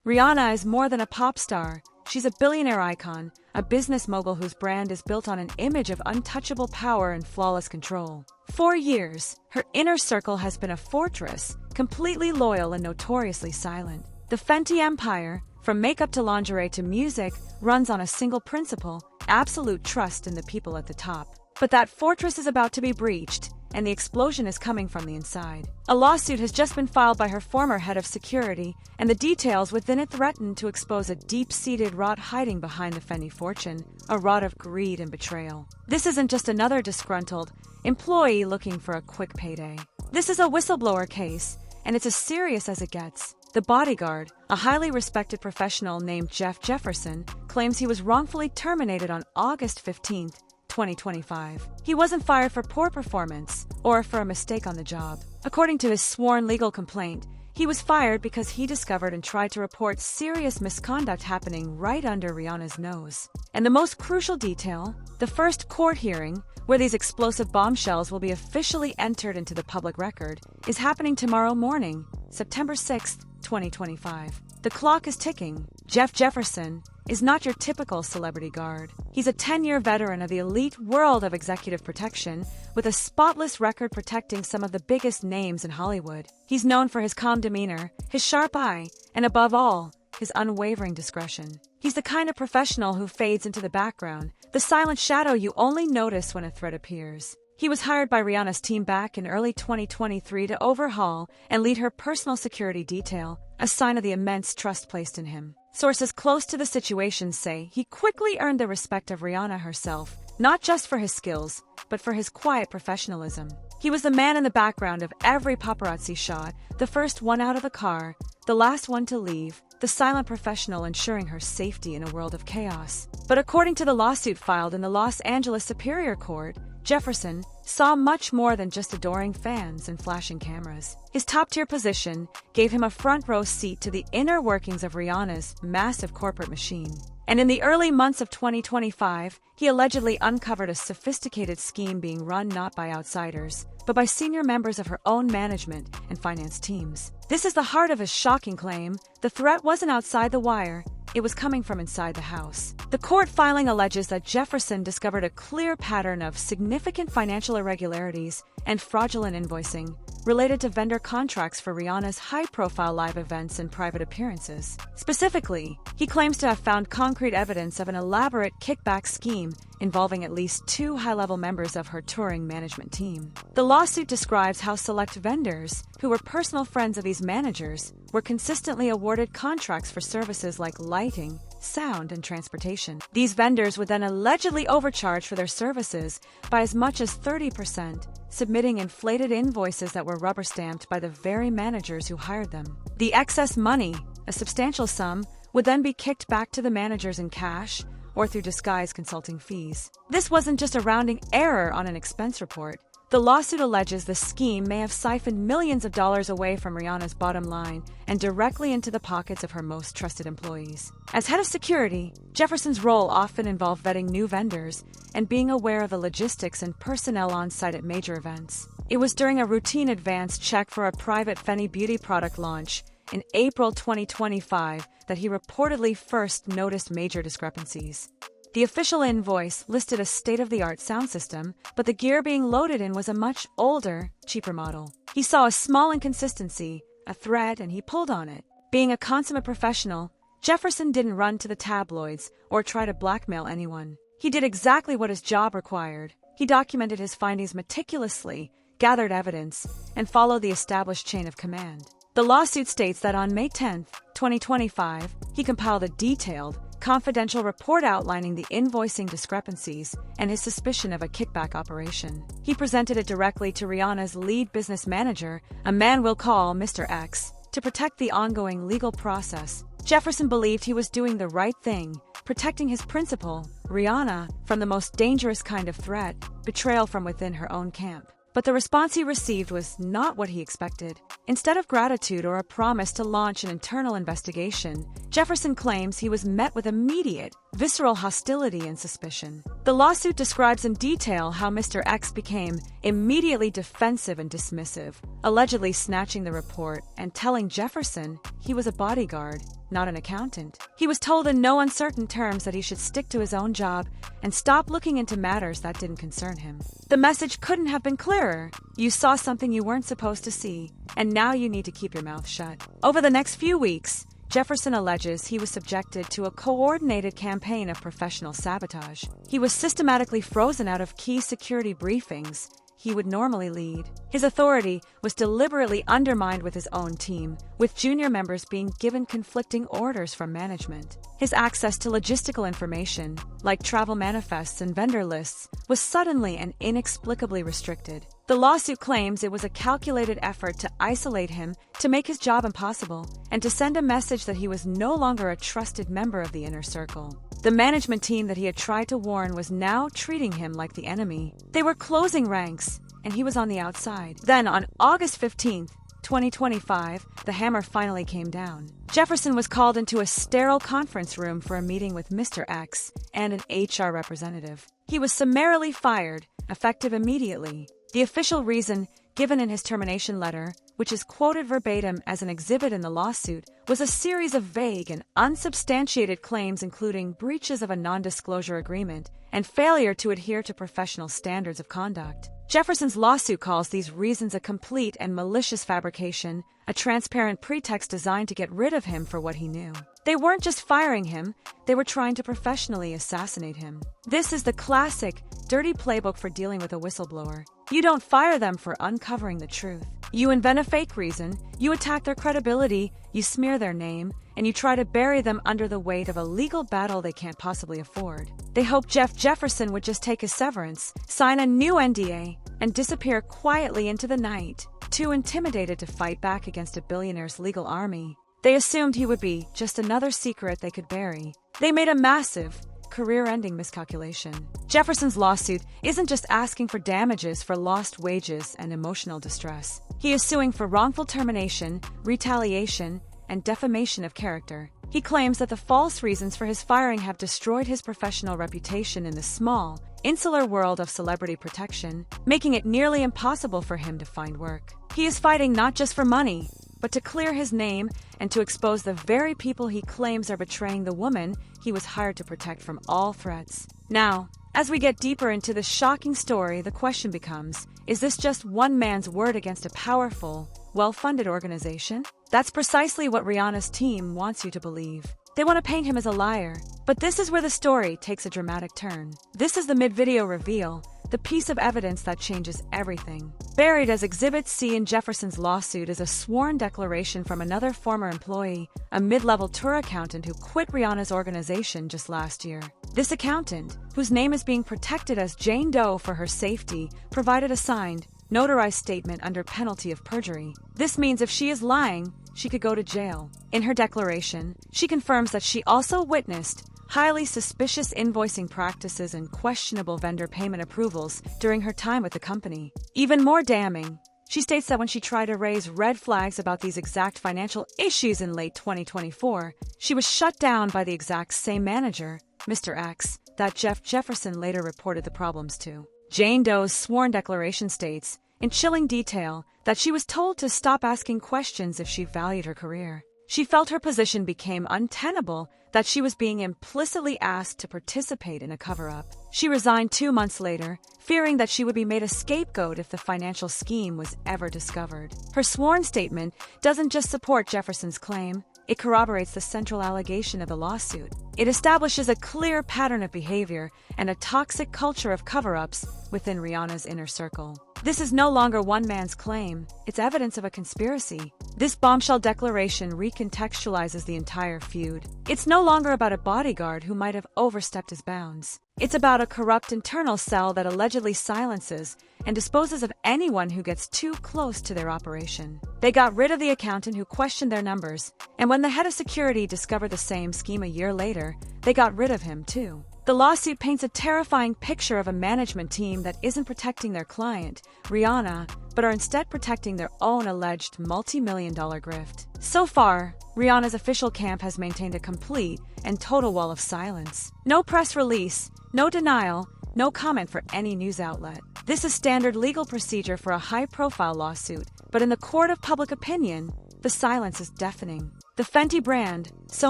Rihanna is more than a pop star. She's a billionaire icon, a business mogul whose brand is built on an image of untouchable power and flawless control. For years, her inner circle has been a fortress, completely loyal and notoriously silent. The Fenty empire, from makeup to lingerie to music, runs on a single principle: absolute trust in the people at the top. But that fortress is about to be breached, and the explosion is coming from the inside. A lawsuit has just been filed by her former head of security, and the details within it threaten to expose a deep-seated rot hiding behind the Fenty fortune, a rot of greed and betrayal. This isn't just another disgruntled employee looking for a quick payday. This is a whistleblower case, and it's as serious as it gets. The bodyguard, a highly respected professional named Jeff Jefferson, claims he was wrongfully terminated on August 15, 2025. He wasn't fired for poor performance or for a mistake on the job. According to his sworn legal complaint, he was fired because he discovered and tried to report serious misconduct happening right under Rihanna's nose. And the most crucial detail, the first court hearing, where these explosive bombshells will be officially entered into the public record, is happening tomorrow morning, September 6, 2025. The clock is ticking. Jeff Jefferson is not your typical celebrity guard. He's a 10-year veteran of the elite world of executive protection, with a spotless record protecting some of the biggest names in Hollywood. He's known for his calm demeanor, his sharp eye, and above all, his unwavering discretion. He's the kind of professional who fades into the background, the silent shadow you only notice when a threat appears. He was hired by Rihanna's team back in early 2023 to overhaul and lead her personal security detail, a sign of the immense trust placed in him. Sources close to the situation say he quickly earned the respect of Rihanna herself, not just for his skills, but for his quiet professionalism. He was the man in the background of every paparazzi shot, the first one out of the car, the last one to leave, the silent professional ensuring her safety in a world of chaos. But according to the lawsuit filed in the Los Angeles Superior Court, Jefferson saw much more than just adoring fans and flashing cameras. His top-tier position gave him a front-row seat to the inner workings of Rihanna's massive corporate machine. And in the early months of 2025, he allegedly uncovered a sophisticated scheme being run not by outsiders, but by senior members of her own management and finance teams. This is the heart of his shocking claim. The threat wasn't outside the wire. It was coming from inside the house. The court filing alleges that Jefferson discovered a clear pattern of significant financial irregularities and fraudulent invoicing related to vendor contracts for Rihanna's high-profile live events and private appearances. Specifically, he claims to have found concrete evidence of an elaborate kickback scheme involving at least 2 high-level members of her touring management team. The lawsuit describes how select vendors, who were personal friends of these managers, were consistently awarded contracts for services like lighting, sound, and transportation. These vendors would then allegedly overcharge for their services by as much as 30%, submitting inflated invoices that were rubber-stamped by the very managers who hired them. The excess money, a substantial sum, would then be kicked back to the managers in cash or through disguised consulting fees. This wasn't just a rounding error on an expense report. The lawsuit alleges the scheme may have siphoned millions of dollars away from Rihanna's bottom line and directly into the pockets of her most trusted employees. As head of security, Jefferson's role often involved vetting new vendors and being aware of the logistics and personnel on site at major events. It was during a routine advance check for a private Fenty beauty product launch in April 2025 that he reportedly first noticed major discrepancies. The official invoice listed a state-of-the-art sound system, but the gear being loaded in was a much older, cheaper model. He saw a small inconsistency, a thread, and he pulled on it. Being a consummate professional, Jefferson didn't run to the tabloids or try to blackmail anyone. He did exactly what his job required. He documented his findings meticulously, gathered evidence, and followed the established chain of command. The lawsuit states that on May 10, 2025, he compiled a detailed, confidential report outlining the invoicing discrepancies and his suspicion of a kickback operation. He presented it directly to Rihanna's lead business manager, a man we'll call Mr. X, to protect the ongoing legal process. Jefferson believed he was doing the right thing, protecting his principal, Rihanna, from the most dangerous kind of threat, betrayal from within her own camp. But the response he received was not what he expected. Instead of gratitude or a promise to launch an internal investigation, Jefferson claims he was met with immediate, visceral hostility and suspicion. The lawsuit describes in detail how Mr. X became immediately defensive and dismissive, allegedly snatching the report and telling Jefferson he was a bodyguard, not an accountant. He was told in no uncertain terms that he should stick to his own job and stop looking into matters that didn't concern him. The message couldn't have been clearer. You saw something you weren't supposed to see, and now you need to keep your mouth shut. Over the next few weeks, Jefferson alleges he was subjected to a coordinated campaign of professional sabotage. He was systematically frozen out of key security briefings he would normally lead. His authority was deliberately undermined with his own team, with junior members being given conflicting orders from management. His access to logistical information, like travel manifests and vendor lists, was suddenly and inexplicably restricted. The lawsuit claims it was a calculated effort to isolate him, to make his job impossible, and to send a message that he was no longer a trusted member of the inner circle. The management team that he had tried to warn was now treating him like the enemy. They were closing ranks, and he was on the outside. Then, on August 15th, 2025, the hammer finally came down. Jefferson was called into a sterile conference room for a meeting with Mr. X and an HR representative. He was summarily fired, effective immediately. The official reason, given in his termination letter, which is quoted verbatim as an exhibit in the lawsuit, was a series of vague and unsubstantiated claims including breaches of a non-disclosure agreement and failure to adhere to professional standards of conduct. Jefferson's lawsuit calls these reasons a complete and malicious fabrication, a transparent pretext designed to get rid of him for what he knew. They weren't just firing him, they were trying to professionally assassinate him. This is the classic, dirty playbook for dealing with a whistleblower. You don't fire them for uncovering the truth. You invent a fake reason, you attack their credibility, you smear their name, and you try to bury them under the weight of a legal battle they can't possibly afford. They hoped Jefferson would just take his severance, sign a new NDA, and disappear quietly into the night, too intimidated to fight back against a billionaire's legal army. They assumed he would be just another secret they could bury. They made a massive, career-ending miscalculation. Jefferson's lawsuit isn't just asking for damages for lost wages and emotional distress. He is suing for wrongful termination, retaliation, and defamation of character. He claims that the false reasons for his firing have destroyed his professional reputation in the small, insular world of celebrity protection, making it nearly impossible for him to find work. He is fighting not just for money, but to clear his name and to expose the very people he claims are betraying the woman he was hired to protect from all threats. Now, as we get deeper into this shocking story, the question becomes, is this just one man's word against a powerful, well-funded organization? That's precisely what Rihanna's team wants you to believe. They want to paint him as a liar. But this is where the story takes a dramatic turn. This is the mid-video reveal, the piece of evidence that changes everything. Buried as Exhibit C in Jefferson's lawsuit is a sworn declaration from another former employee, a mid-level tour accountant who quit Rihanna's organization just last year. This accountant, whose name is being protected as Jane Doe for her safety, provided a signed, notarized statement under penalty of perjury. This means if she is lying, she could go to jail. In her declaration, she confirms that she also witnessed highly suspicious invoicing practices and questionable vendor payment approvals during her time with the company. Even more damning, she states that when she tried to raise red flags about these exact financial issues in late 2024, she was shut down by the exact same manager, Mr. X, that Jefferson later reported the problems to. Jane Doe's sworn declaration states, in chilling detail, that she was told to stop asking questions if she valued her career. She felt her position became untenable, that she was being implicitly asked to participate in a cover-up. She resigned 2 months later, fearing that she would be made a scapegoat if the financial scheme was ever discovered. Her sworn statement doesn't just support Jefferson's claim, it corroborates the central allegation of the lawsuit. It establishes a clear pattern of behavior and a toxic culture of cover-ups within Rihanna's inner circle. This is no longer one man's claim, it's evidence of a conspiracy. This bombshell declaration recontextualizes the entire feud. It's no longer about a bodyguard who might have overstepped his bounds. It's about a corrupt internal cell that allegedly silences and disposes of anyone who gets too close to their operation. They got rid of the accountant who questioned their numbers, and when the head of security discovered the same scheme a year later, they got rid of him too. The lawsuit paints a terrifying picture of a management team that isn't protecting their client, Rihanna, but are instead protecting their own alleged multi-million-dollar grift. So far, Rihanna's official camp has maintained a complete and total wall of silence. No press release, no denial, no comment for any news outlet. This is standard legal procedure for a high-profile lawsuit, but in the court of public opinion, the silence is deafening. The Fenty brand, so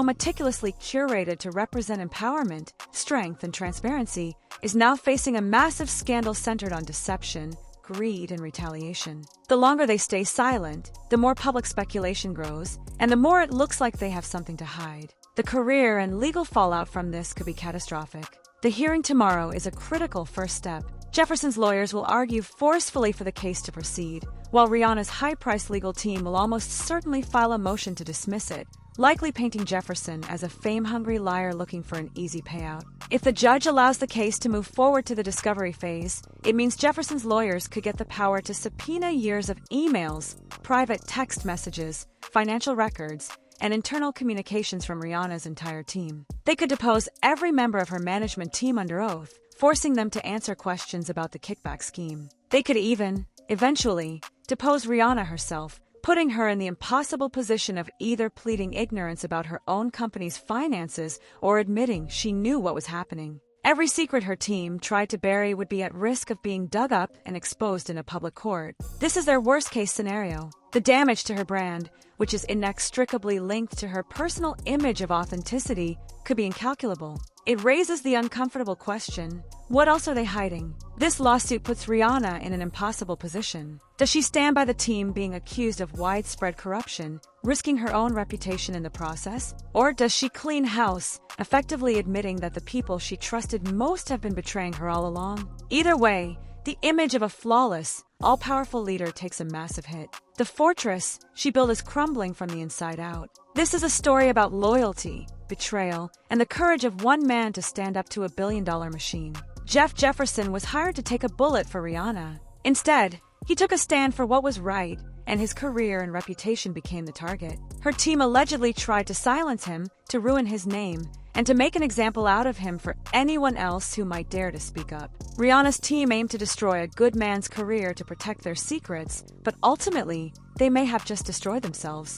meticulously curated to represent empowerment, strength, and transparency, is now facing a massive scandal centered on deception, greed, and retaliation. The longer they stay silent, the more public speculation grows, and the more it looks like they have something to hide. The career and legal fallout from this could be catastrophic. The hearing tomorrow is a critical first step. Jefferson's lawyers will argue forcefully for the case to proceed, while Rihanna's high-priced legal team will almost certainly file a motion to dismiss it, likely painting Jefferson as a fame-hungry liar looking for an easy payout. If the judge allows the case to move forward to the discovery phase, it means Jefferson's lawyers could get the power to subpoena years of emails, private text messages, financial records, and internal communications from Rihanna's entire team. They could depose every member of her management team under oath, forcing them to answer questions about the kickback scheme. They could even, eventually, depose Rihanna herself, putting her in the impossible position of either pleading ignorance about her own company's finances or admitting she knew what was happening. Every secret her team tried to bury would be at risk of being dug up and exposed in a public court. This is their worst-case scenario. The damage to her brand, which is inextricably linked to her personal image of authenticity, could be incalculable. It raises the uncomfortable question, what else are they hiding? This lawsuit puts Rihanna in an impossible position. Does she stand by the team being accused of widespread corruption, risking her own reputation in the process? Or does she clean house, effectively admitting that the people she trusted most have been betraying her all along? Either way, the image of a flawless, all-powerful leader takes a massive hit. The fortress she built is crumbling from the inside out. This is a story about loyalty, betrayal, and the courage of one man to stand up to a billion-dollar machine. Jefferson was hired to take a bullet for Rihanna. Instead, he took a stand for what was right, and his career and reputation became the target. Her team allegedly tried to silence him, to ruin his name, and to make an example out of him for anyone else who might dare to speak up. Rihanna's team aimed to destroy a good man's career to protect their secrets, but ultimately, they may have just destroyed themselves.